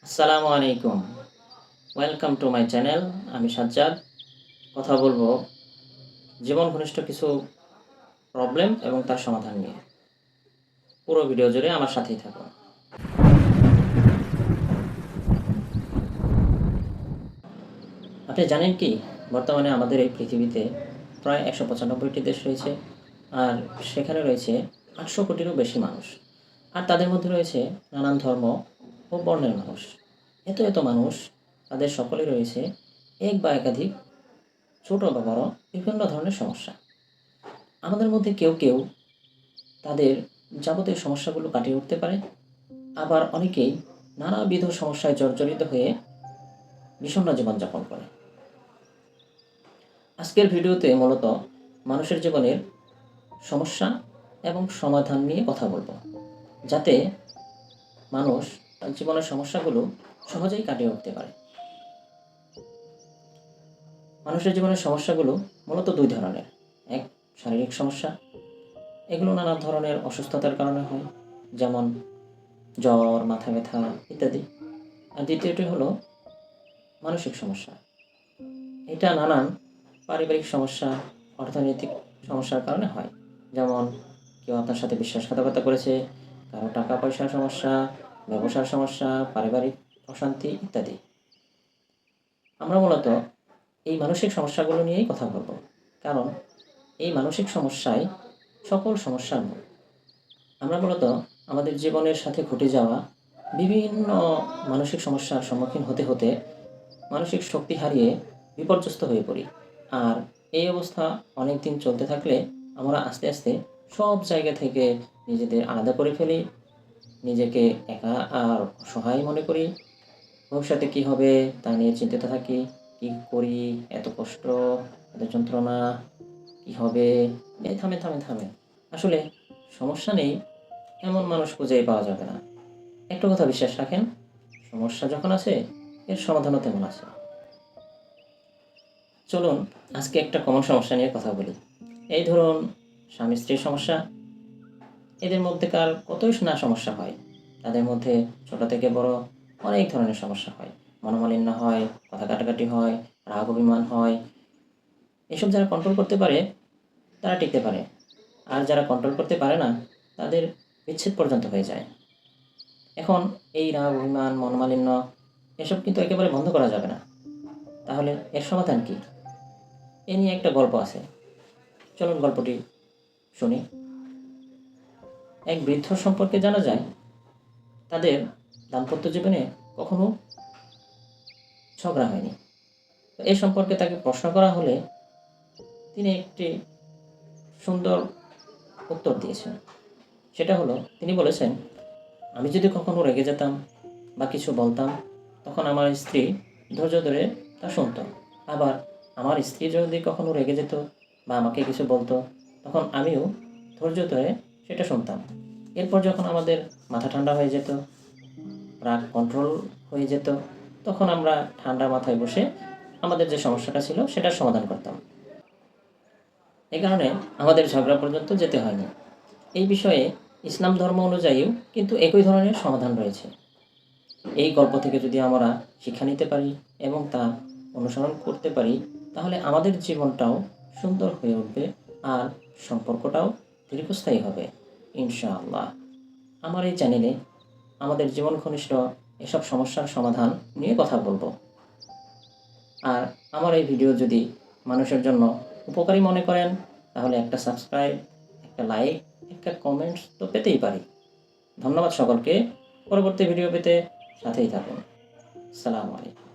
আসসালামু আলাইকুম। Welcome to my channel. আমি সাজ্জাদ। কথা বলবো জীবন ঘনিষ্ঠ কিছু প্রবলেম এবং তার সমাধান নিয়ে। পুরো ভিডিও জুড়ে আমার সাথেই থাকুন। আপনি জানেন কি? বর্তমানে আমাদের এই পৃথিবীতে প্রায় ১৯৫টি দেশ রয়েছে। আর সেখানে রয়েছে ৮০০ কোটিরও বেশি মানুষ। আর তাদের মধ্যে রয়েছে নানান ধর্ম ও বর্ণের মানুষ। এত মানুষ, তাদের সকলে রয়েছে এক বা একাধিক ছোট বা বড় বিভিন্ন ধরনের সমস্যা। আমাদের মধ্যে কেউ তাদের যাবতীয় সমস্যাগুলো কাটিয়ে উঠতে পারে, আবার অনেকেই নানাবিধ সমস্যায় জর্জরিত হয়ে বিষণ্ণ জীবনযাপন করে। আজকের ভিডিওতে মূলত মানুষের জীবনের সমস্যা এবং সমাধান নিয়ে কথা বলবো, যাতে মানুষ তার জীবনের সমস্যাগুলো সহজেই কাটিয়ে উঠতে পারে। মানুষের জীবনের সমস্যাগুলো মূলত দুই ধরনের। এক, শারীরিক সমস্যা। এগুলো নানা ধরনের অসুস্থতার কারণে হয়, যেমন জ্বর, মাথা ব্যথা ইত্যাদি। আর দ্বিতীয়টি হলো মানসিক সমস্যা। এটা নানান পারিবারিক সমস্যা, অর্থনৈতিক সমস্যার কারণে হয়। যেমন কেউ আপনার সাথে বিশ্বাসঘাতকতা করেছে, কারো টাকা পয়সার সমস্যা, ব্যবসার সমস্যা, পারিবারিক অশান্তি ইত্যাদি। আমরা মূলত এই মানসিক সমস্যাগুলো নিয়েই কথা বলব, কারণ এই মানসিক সমস্যাই সকল সমস্যার মূল। আমরা মূলত আমাদের জীবনের সাথে ঘটে যাওয়া বিভিন্ন মানসিক সমস্যার সম্মুখীন হতে মানসিক শক্তি হারিয়ে বিপর্যস্ত হয়ে পড়ি। আর এই অবস্থা অনেক দিন চলতে থাকলে আমরা আস্তে সব জায়গা থেকে নিজেদের আলাদা করে ফেলি, নিজেকে একা আর অসহায় মনে করি। ভবিষ্যতে কী হবে তা নিয়ে চিন্তিত থাকি। কী করি, এত কষ্ট, এত যন্ত্রণা, কী হবে? এই থামে। আসলে সমস্যা নেই এমন মানুষ খুঁজেই পাওয়া যাবে না। একটা কথা বিশ্বাস রাখেন, সমস্যা যখন আছে এর সমাধানও তেমন আছে। চলুন আজকে একটা কমন সমস্যা নিয়ে কথা বলি। এই ধরুন, স্বামী স্ত্রীর সমস্যা। এদের মধ্যেকার কতই না সমস্যা হয়। তাদের মধ্যে ছোট থেকে বড় অনেক ধরনের সমস্যা হয়। মনোমালিন্য হয়, কথা কাটাকাটি হয়, রাগ অভিমান হয়। এসব যারা কন্ট্রোল করতে পারে তারা টিকতে পারে, আর যারা কন্ট্রোল করতে পারে না তাদের বিচ্ছেদ পর্যন্ত হয়ে যায়। এখন এই রাগ অভিমান, মনোমালিন্য এসব কিন্তু একেবারে বন্ধ করা যাবে না। তাহলে এর সমাধান কী? এ নিয়ে একটা গল্প আছে, চলুন গল্পটি শুনি। এক বৃদ্ধ সম্পর্কে জানা যায় তাদের দাম্পত্য জীবনে কখনো ঝগড়া হয়নি। তো এই সম্পর্কে তাকে প্রশ্ন করা হলে তিনি একটি সুন্দর উত্তর দিয়েছেন। সেটা হলো, তিনি বলেছেন, আমি যদি কখনো রেগে যেতাম বা কিছু বলতাম, তখন আমার স্ত্রী ধৈর্য ধরে তা শুনত। আবার আমার স্ত্রী যদি কখনো রেগে যেত বা আমাকে কিছু বলতো, তখন আমিও ধৈর্য ধরে সেটা শুনতাম। এরপর যখন আমাদের মাথা ঠান্ডা হয়ে যেত, রাগ কন্ট্রোল হয়ে যেত, তখন আমরা ঠান্ডা মাথায় বসে আমাদের যে সমস্যাটা ছিল সেটার সমাধান করতাম। এই কারণে আমাদের ঝগড়া পর্যন্ত যেতে হয়নি। এই বিষয়ে ইসলাম ধর্ম অনুযায়ীও কিন্তু একই ধরনের সমাধান রয়েছে। এই গল্প থেকে যদি আমরা শিক্ষা নিতে পারি এবং তা অনুসরণ করতে পারি, তাহলে আমাদের জীবনটাও সুন্দর হয়ে উঠবে আর সম্পর্কটাও দীর্ঘস্থায়ী হবে ইনশাআল্লাহ। আমার এই চ্যানেলে আমাদের জীবন ঘনিষ্ঠ এসব সমস্যার সমাধান নিয়ে কথা বলবো। আর আমার এই ভিডিও যদি মানুষের জন্য উপকারী মনে করেন, তাহলে একটা সাবস্ক্রাইব, একটা লাইক, একটা কমেন্টস তো পেতেই পারি। ধন্যবাদ সকলকে। পরবর্তী ভিডিও পেতে সাথেই থাকুন। আসসালামু আলাইকুম।